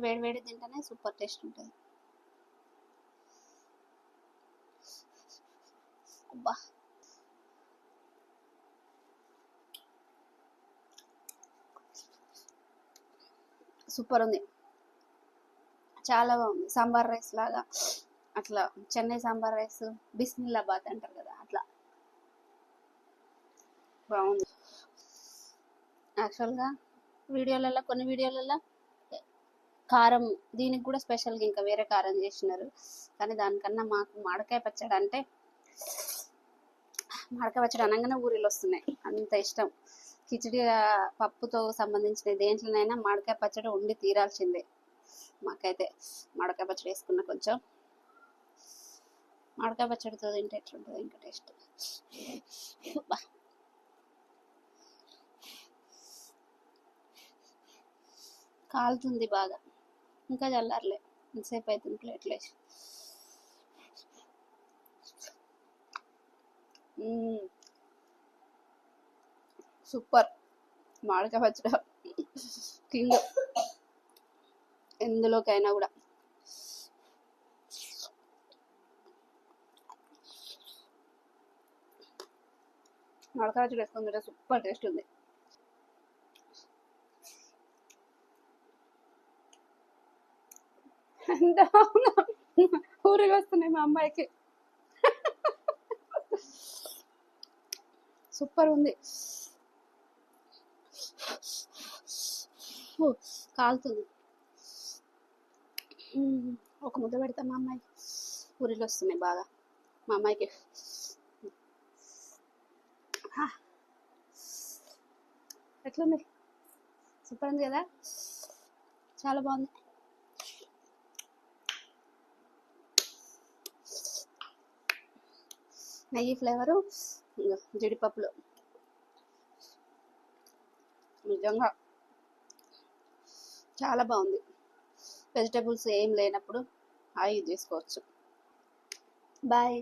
వేడి వేడి తింటేనే సూపర్ టేస్ట్ ఉంటుంది. అబ్బా సూపర్ ఉంది, చాలా బాగుంది. సాంబార్ రైస్ లాగా అట్లా, చెన్నై సాంబార్ రైస్ బిస్మిల్లాబాద్ అంటారు కదా, అట్లా బాగుంది. యాక్చువల్గా వీడియోలలో, కొన్ని వీడియోలలో కారం దీనికి కూడా స్పెషల్గా ఇంకా వేరే కారం చేసినారు, కానీ దానికన్నా మాకు మామిడికాయ పచ్చడి అంటే, మామిడికాయ పచ్చడి అనగానే ఊరిలో వస్తున్నాయి, అంత ఇష్టం. కిచిడి పప్పుతో సంబంధించిన దేంట్లోనైనా మామిడికాయ పచ్చడి ఉండి తీరాల్సిందే. మాకైతే మామిడికాయ పచ్చడి వేసుకున్న కొంచెం మామిడికాయ పచ్చడితో తింటే ఎట్లుంటుంది ఇంకా టేస్ట్. కాలుతుంది బాగా, ఇంకా చల్లారలే, ఎంతసేపు అవుతుంది ప్లేట్లో వేసి. సూపర్, మామిడికాయ పచ్చడి కింగ్ ఎందులోకైనా కూడా. మామిడికాయ పచ్చడి వేసుకుంటే సూపర్ టేస్ట్ ఉంది. ఎంత ఊరికి వస్తున్నాయి మా అమ్మాయికి, సూపర్ ఉంది. కాలుతుంది. ఒక ముద్ద పెడతా మా అమ్మాయికి, ఊరిలో వస్తున్నాయి బాగా మా అమ్మాయికి. ఎట్లుంది, సూపర్ ఉంది కదా, చాలా బాగుంది. నెయ్యి ఫ్లేవరు, జీడిపప్పులు, నిజంగా చాలా బాగుంది. వెజిటేబుల్స్ ఏం లేనప్పుడు హాయి చేసుకోవచ్చు. బాయ్.